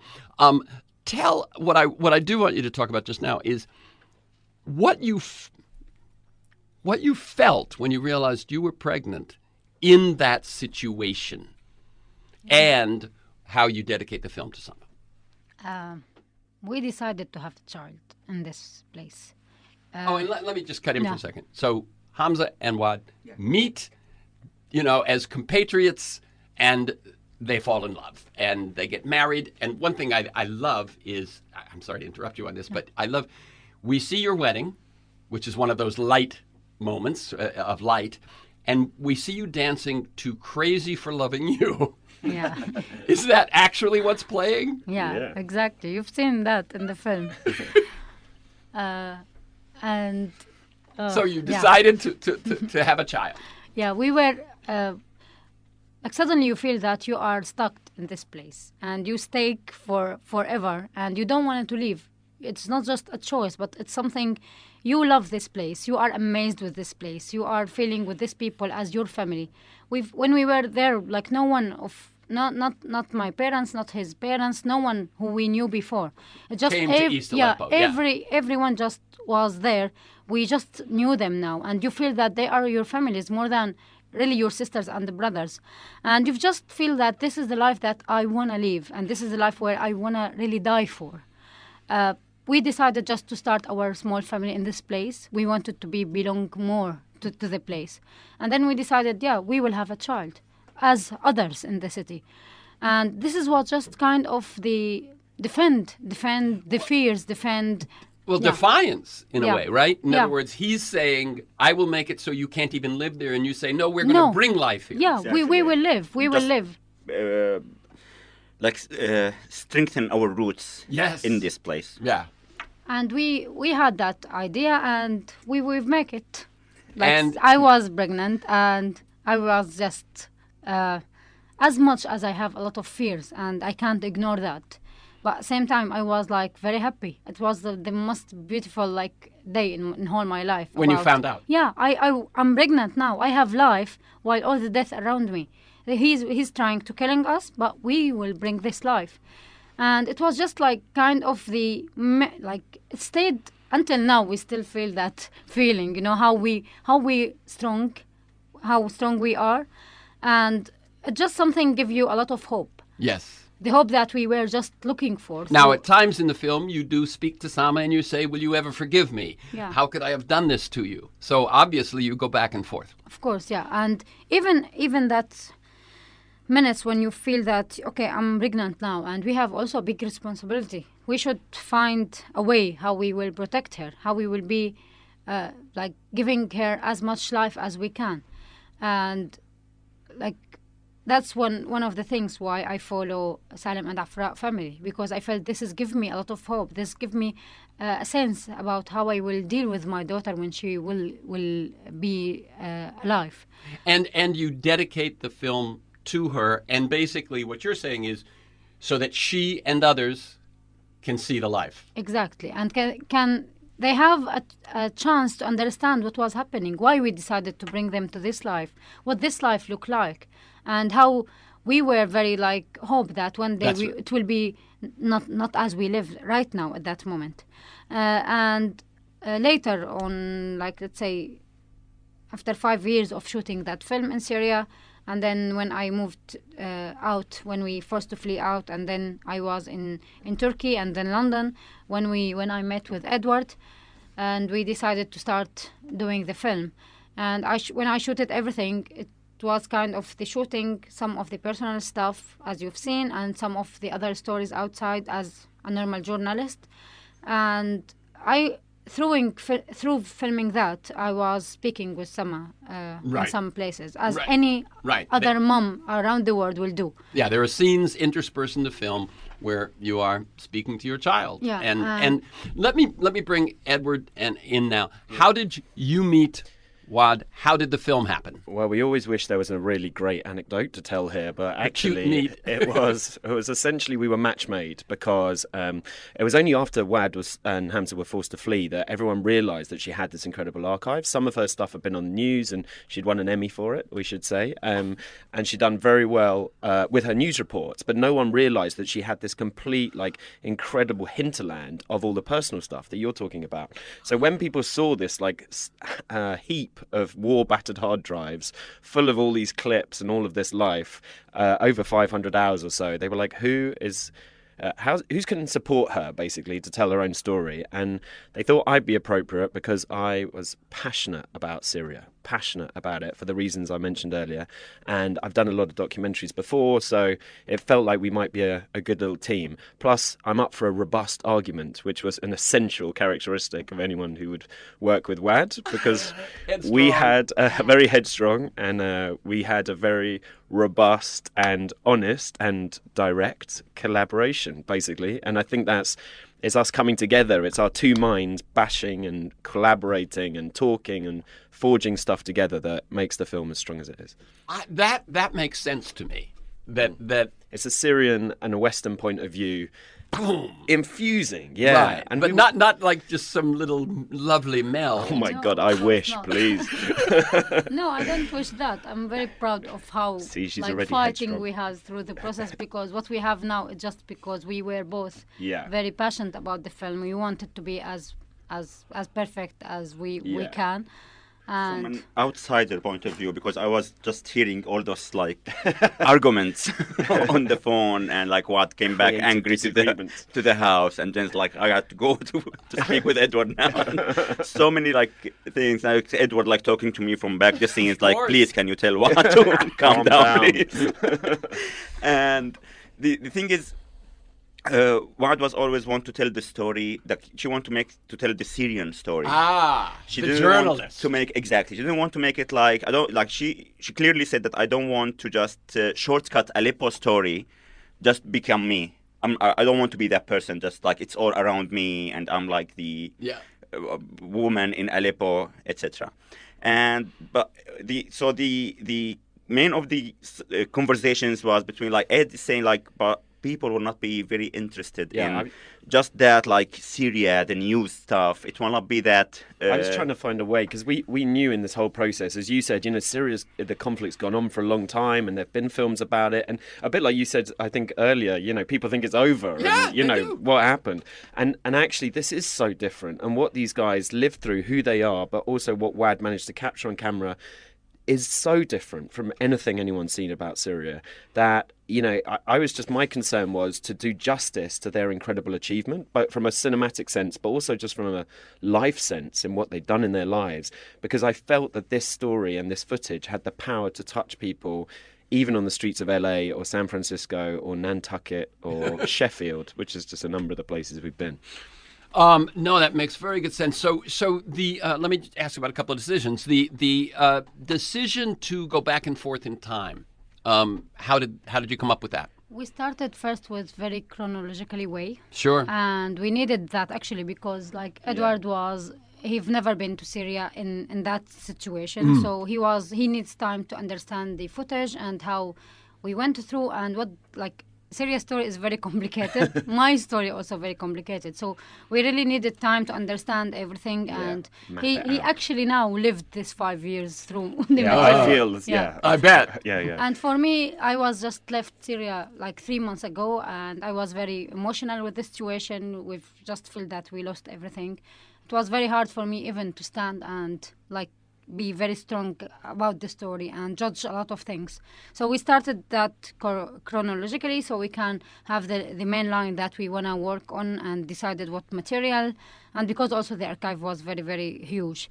Tell what I do want you to talk about just now is what you felt when you realized you were pregnant in that situation, and how you dedicate the film to Sama. We decided to have a child in this place. And let me just cut in for a second. So Hamza and Waad meet, as compatriots, and they fall in love, and they get married. And one thing I love is, I'm sorry to interrupt you on this, but we see your wedding, which is one of those light moments of light, and we see you dancing to Crazy for Loving You. Yeah. Is that actually what's playing? Yeah, exactly. You've seen that in the film. So you decided to have a child. Yeah, we were... suddenly you feel that you are stuck in this place and you stay for forever and you don't want to leave. It's not just a choice, but it's something. You love this place. You are amazed with this place. You are feeling with these people as your family. When we were there, like no one of not my parents, not his parents, no one who we knew before. It just came to East Aleppo. Everyone just was there. We just knew them now, and you feel that they are your families more than really your sisters and the brothers. And you just feel that this is the life that I want to live, and this is the life where I want to really die for. We decided just to start our small family in this place. We wanted to belong more to the place. And then we decided, we will have a child as others in the city. And this is what just kind of the defend the fears, defiance in a way, right? In other words, he's saying, I will make it so you can't even live there. And you say, no, we're going to bring life here. Yeah, exactly. we will live. We will live. Strengthen our roots in this place. Yeah. And we had that idea, and we will make it. I was pregnant, and I was just, as much as I have a lot of fears, and I can't ignore that. But at the same time, I was very happy. It was the most beautiful day in all my life. When you found out? Yeah, I'm pregnant now. I have life while all the death around me. He's trying to killing us, but we will bring this life. And it was just kind of it stayed until now. We still feel that feeling, how strong we are, and just something give you a lot of hope. Yes. The hope that we were just looking for. Now, at times in the film, you do speak to Sama and you say, will you ever forgive me? Yeah. How could I have done this to you? So obviously you go back and forth. Of course, yeah. And even that minutes when you feel that, okay, I'm pregnant now, and we have also a big responsibility. We should find a way how we will protect her, how we will be giving her as much life as we can. And that's one of the things why I follow Salim and Afra family, because I felt this is give me a lot of hope. This give me a sense about how I will deal with my daughter when she will be alive. And you dedicate the film to her, and basically what you're saying is so that she and others can see the life. Exactly, and can they have a chance to understand what was happening, why we decided to bring them to this life, what this life looked like, and how we were very hope that one day it will be not as we live right now at that moment. And later on, let's say, after 5 years of shooting that film in Syria, and then when I moved out, when we forced to flee out, and then I was in Turkey and then London, when I met with Edward, and we decided to start doing the film. And when I shooted everything, it was kind of the shooting, some of the personal stuff, as you've seen, and some of the other stories outside as a normal journalist. And through filming that, I was speaking with Sama in some places, as any other mom around the world will do. Yeah, there are scenes interspersed in the film where you are speaking to your child. Yeah, and let me bring Edward in now. How did you meet Waad? How did the film happen? Well, we always wish there was a really great anecdote to tell here, but actually it was essentially we were match made, because it was only after Waad and Hamza were forced to flee that everyone realised that she had this incredible archive. Some of her stuff had been on the news, and she'd won an Emmy for it, we should say, and she'd done very well with her news reports, but no one realised that she had this complete, incredible hinterland of all the personal stuff that you're talking about. So when people saw this heap of war-battered hard drives full of all these clips and all of this life, over 500 hours or so, they were like, who's can support her, basically, to tell her own story? And they thought I'd be appropriate because I was passionate about Syria, passionate about it for the reasons I mentioned earlier. And I've done a lot of documentaries before, so it felt like we might be a good little team. Plus, I'm up for a robust argument, which was an essential characteristic of anyone who would work with Waad, because we had very headstrong, and we had a very robust and honest and direct collaboration, basically. And I think it's us coming together. It's our two minds bashing and collaborating and talking and forging stuff together that makes the film as strong as it is. That makes sense to me. That it's a Syrian and a Western point of view. Boom. Infusing, yeah. Right. And but not like just some little lovely meld. Oh my God, I wish, please. No, I don't wish that. I'm very proud of how fighting we had through the process, because what we have now is just because we were both very passionate about the film. We wanted to be as perfect as we can. And from an outsider point of view, because I was just hearing all those arguments on the phone, and Waad came back angry to the house, and then I had to go to speak with Edward now. So many things. Edward talking to me from back the scenes, please, can you tell Waad to calm down, please? And the thing is, Waad was always want to tell the story that she want to tell the Syrian story. She the journalist. She didn't want to make it she clearly said that I don't want to just shortcut Aleppo story, just become me. I don't want to be that person. Just it's all around me, and I'm the woman in Aleppo, etc. But the main of the conversations was between Ed saying but people will not be very interested in just that Syria, the news stuff. It will not be that. I was trying to find a way, because we knew in this whole process, as you said, the conflict's gone on for a long time, and there've been films about it, and a bit like you said, I think earlier, people think it's over, and what happened, and actually this is so different, and what these guys lived through, who they are, but also what Waad managed to capture on camera is so different from anything anyone's seen about Syria that, my concern was to do justice to their incredible achievement, both from a cinematic sense, but also just from a life sense in what they'd done in their lives, because I felt that this story and this footage had the power to touch people even on the streets of LA or San Francisco or Nantucket or Sheffield, which is just a number of the places we've been. No, that makes very good sense. So the let me ask you about a couple of decisions. The decision to go back and forth in time. How did you come up with that? We started first with very chronologically way. Sure. And we needed that actually because Edward he've never been to Syria in that situation, so he needs time to understand the footage and how we went through and what Syria's story is very complicated. My story also very complicated. So we really needed time to understand everything. And he actually now lived this 5 years through the material. I feel, I bet. Yeah. And for me, I was just left Syria like 3 months ago, and I was very emotional with the situation. We've just felt that we lost everything. It was very hard for me even to stand and like be very strong about the story and judge a lot of things. So we started that chronologically, so we can have the main line that we want to work on, and decided what material. And because also the archive was very, very huge.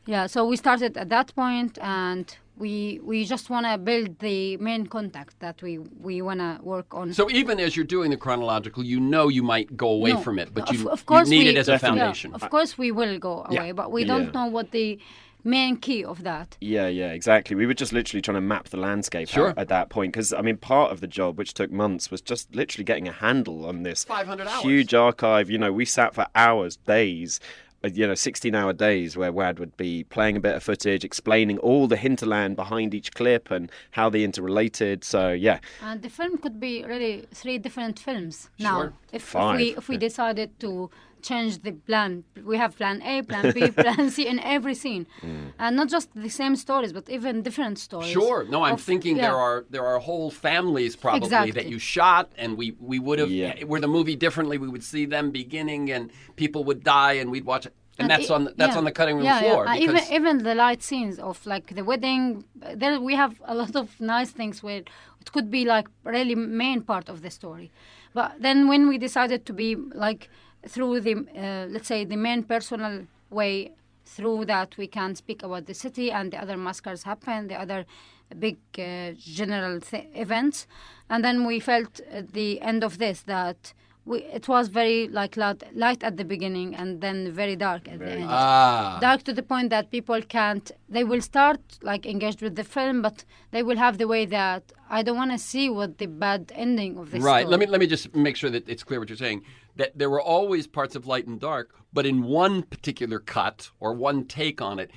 Yeah, so we started at that point, and we just want to build the main contact that we want to work on. So even as you're doing the chronological, you might go away from it, but you course need it as a foundation. Yeah, of course we will go away, but we don't know what the main key of that. Yeah, exactly. We were just literally trying to map the landscape out at that point, because I mean, part of the job, which took months, was just literally getting a handle on this 500 hours. Huge archive. We sat for hours, days, 16-hour days, where Wad would be playing a bit of footage, explaining all the hinterland behind each clip and how they interrelated. So yeah, and the film could be really 3 different films now. Sure. If we decided to change the plan. We have plan A, plan B, plan C in every scene. And not just the same stories, but even different stories. Sure. No, I'm thinking there are whole families probably that you shot, and we would have, were the movie differently, we would see them beginning, and people would die, and we'd watch it. And that's on the cutting room floor. Even the light scenes of like the wedding, there we have a lot of nice things where it could be like really main part of the story. But then when we decided to be like through the let's say the main personal way, through that we can speak about the city and the other massacres happen, the other big general events, and then we felt at the end of this that it was very like light at the beginning and then very dark at the end. Dark to the point that people they will start like engaged with the film, but they will have the way that I don't want to see what the bad ending of the story. Right. Let me just make sure that it's clear what you're saying. That there were always parts of light and dark, but in one particular cut or one take on it,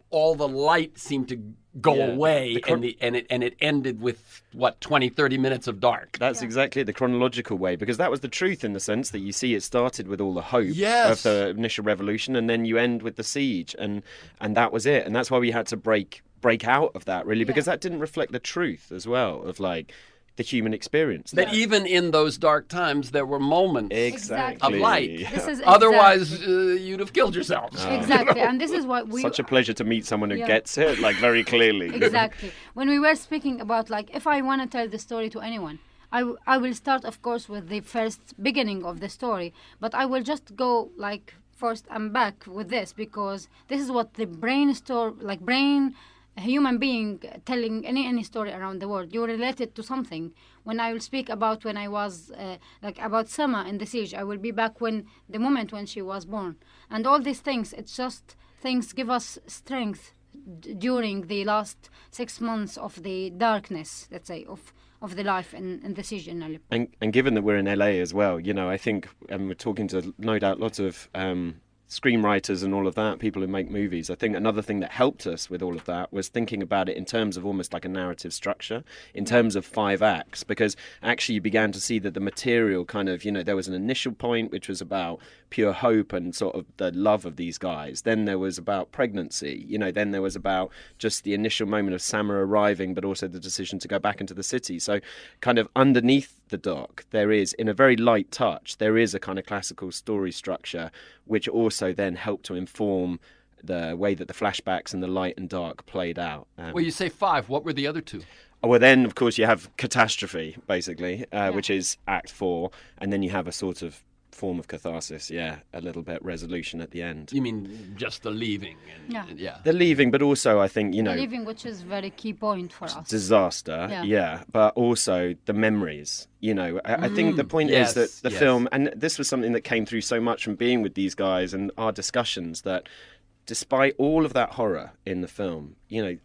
all the light seemed to go away, and it ended with 20-30 minutes of dark. That's exactly the chronological way, because that was the truth, in the sense that you see it started with all the hope of the initial revolution, and then you end with the siege, and that was it. And that's why we had to break out of that, really, because that didn't reflect the truth as well of like the human experience. That even in those dark times, there were moments of light. Otherwise, you'd have killed yourself. Exactly, and this is what such a pleasure to meet someone who gets it, like, very clearly. Exactly. When we were speaking about, like, if I want to tell the story to anyone, I will start, of course, with the first beginning of the story, but I will just go, like, first and back with this, because this is what the a human being telling any story around the world, you relate it to something. When I will speak about when I was about Sama in the siege, I will be back the moment when she was born, and all these things. It's just things give us strength during the last 6 months of the darkness, let's say, of the life in the siege in Aleppo. And given that we're in LA as well, I think, and we're talking to no doubt lots of screenwriters and all of that, people who make movies. I think another thing that helped us with all of that was thinking about it in terms of almost like a narrative structure, in terms of 5 acts, because actually you began to see that the material kind of, there was an initial point which was about pure hope and sort of the love of these guys. Then there was about pregnancy, then there was about just the initial moment of Sama arriving, but also the decision to go back into the city. So kind of underneath the doc, there is, in a very light touch, there is a kind of classical story structure, which also then helped to inform the way that the flashbacks and the light and dark played out. Well, you say 5. What were the other 2? Well, then, of course, you have Catastrophe, basically, which is Act 4, and then you have a sort of form of catharsis, a little bit resolution at the end. You mean just the leaving? The leaving, but also I think, the leaving, which is very key point for us. Disaster, but also the memories. I think the point is that the film, and this was something that came through so much from being with these guys and our discussions, that despite all of that horror in the film,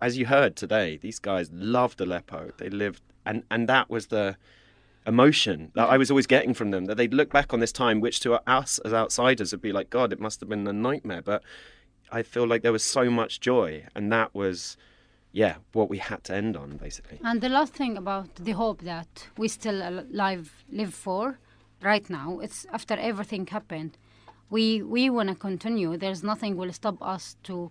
as you heard today, these guys loved Aleppo. They lived, and that was the emotion that I was always getting from them, that they'd look back on this time, which to us as outsiders would be like, God, it must have been a nightmare. But I feel like there was so much joy, and that was what we had to end on, basically. And the last thing about the hope that we still live for right now, it's after everything happened, we want to continue. There's nothing will stop us to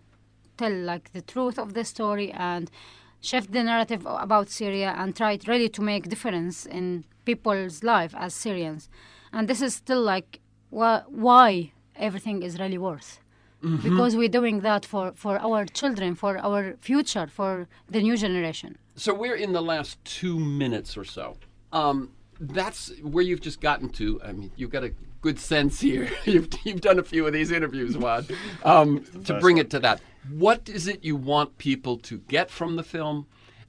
tell like the truth of the story and shift the narrative about Syria and try really to make difference in people's life as Syrians. And this is still like why everything is really worth. Mm-hmm. Because we're doing that for our children, for our future, for the new generation. So we're in the last 2 minutes or so. That's where you've just gotten to. I mean, you've got a good sense here. You've done a few of these interviews, Waad, to bring it to that. What is it you want people to get from the film,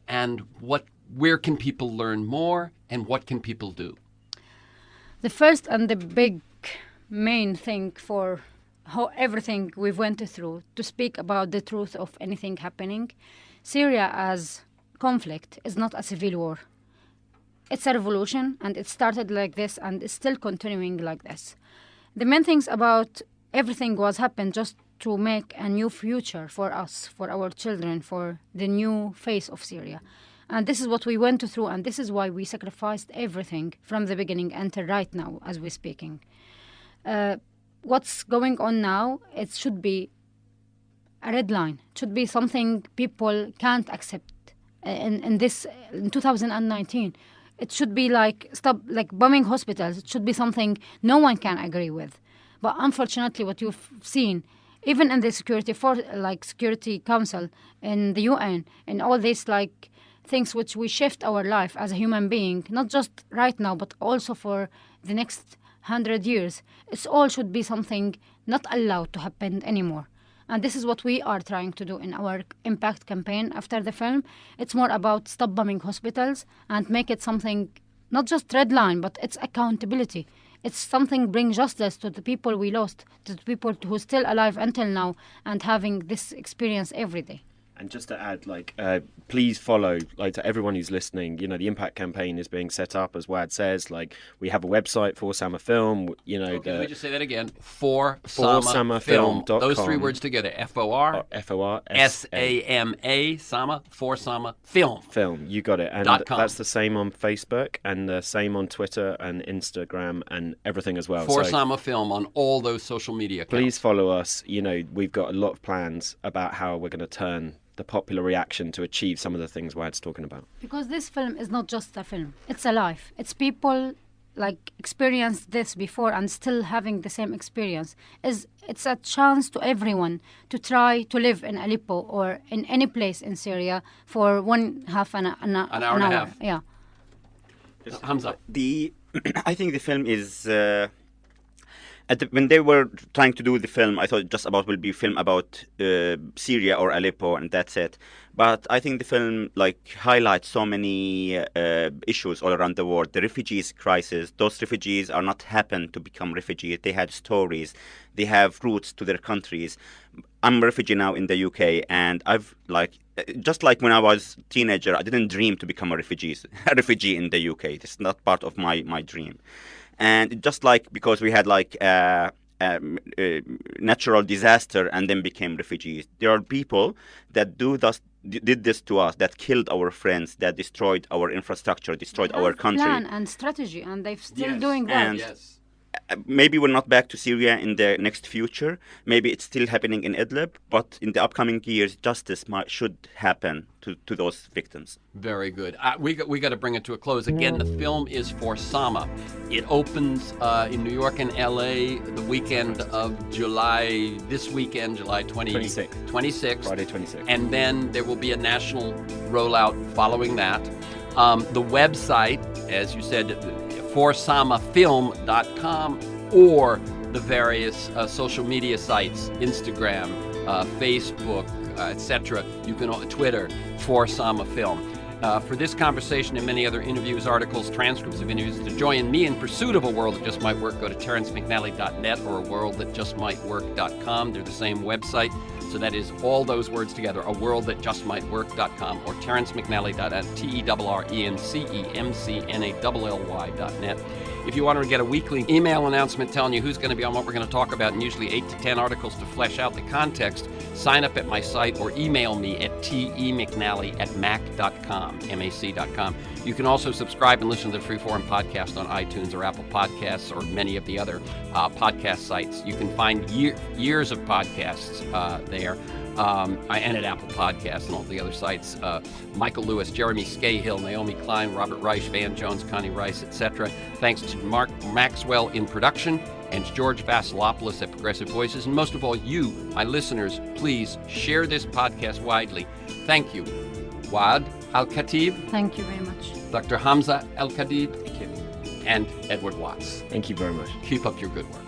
and where can people learn more, and what can people do? The first and the big main thing for how everything we've went through, to speak about the truth of anything happening. Syria as conflict is not a civil war. It's a revolution, and it started like this, and it's still continuing like this. The main things about everything was happened just to make a new future for us, for our children, for the new face of Syria. And this is what we went through, and this is why we sacrificed everything from the beginning until right now, as we're speaking. What's going on now, it should be a red line. It should be something people can't accept in 2019. It should be like stop like bombing hospitals. It should be something no one can agree with. But unfortunately, what you've seen, even in the Security Council, in the UN, in all these like things which we shift our life as a human being, not just right now, but also for the next 100 years, it's all should be something not allowed to happen anymore. And this is what we are trying to do in our impact campaign after the film. It's more about stop bombing hospitals and make it something, not just red line, but it's accountability. It's something bring justice to the people we lost, to the people who are still alive until now and having this experience every day. And just to add, please follow, to everyone who's listening, the impact campaign is being set up, as Waad says. We have a website for Sama Film. Let me just say that again. For Sama Film. Those 3 words together. FOR. SAMA. Sama. For Sama Film. Film. You got it. And that's the same on Facebook and the same on Twitter and Instagram and everything as well. For Sama Film on all those social media accounts. Please follow us. We've got a lot of plans about how we're going to turn the popular reaction to achieve some of the things Waad's talking about. Because this film is not just a film, it's a life. It's people experienced this before and still having the same experience. It's a chance to everyone to try to live in Aleppo or in any place in Syria for an hour and a half. Yeah. Hamza. I think the film is when they were trying to do the film, I thought just about will be a film about Syria or Aleppo, and that's it. But I think the film highlights so many issues all around the world. The refugees crisis. Those refugees are not happen to become refugees. They had stories. They have roots to their countries. I'm a refugee now in the UK, and I've just like when I was a teenager, I didn't dream to become a refugee in the UK. It's not part of my dream. And just because we had natural disaster and then became refugees, there are people that did this to us, that killed our friends, that destroyed our infrastructure, destroyed our country. Plan and strategy, and they're still doing that. And maybe we're not back to Syria in the next future. Maybe it's still happening in Idlib, but in the upcoming years, justice should happen to those victims. Very good. We got to bring it to a close. Again, the film is For Sama. It opens in New York and L.A. the weekend of July 26th. Friday 26th. And then there will be a national rollout following that. The website, as you said, forsamafilm.com, or the various social media sites, Instagram, Facebook, etc. You can Twitter, For Sama Film. For this conversation and many other interviews, articles, transcripts of interviews, to join me in pursuit of a world that just might work, go to terencemcnally.net or worldthatjustmightwork.com. They're the same website. So that is all those words together, aworldthatjustmightwork.com or TerrenceMcNally.net, TerrenceMcNally.net. If you want to get a weekly email announcement telling you who's going to be on what we're going to talk about, and usually 8 to 10 articles to flesh out the context, sign up at my site or email me at temcnally@mac.com, mac.com. You can also subscribe and listen to the Freeform podcast on iTunes or Apple Podcasts or many of the other podcast sites. You can find years of podcasts there. And at Apple Podcasts and all the other sites. Michael Lewis, Jeremy Scahill, Naomi Klein, Robert Reich, Van Jones, Connie Rice, etc. Thanks to Mark Maxwell in production and George Vasilopoulos at Progressive Voices. And most of all, you, my listeners, please share this podcast widely. Thank you. Waad Al-Khatib. Thank you very much. Dr. Hamza Al-Khatib. And Edward Watts. Thank you very much. Keep up your good work.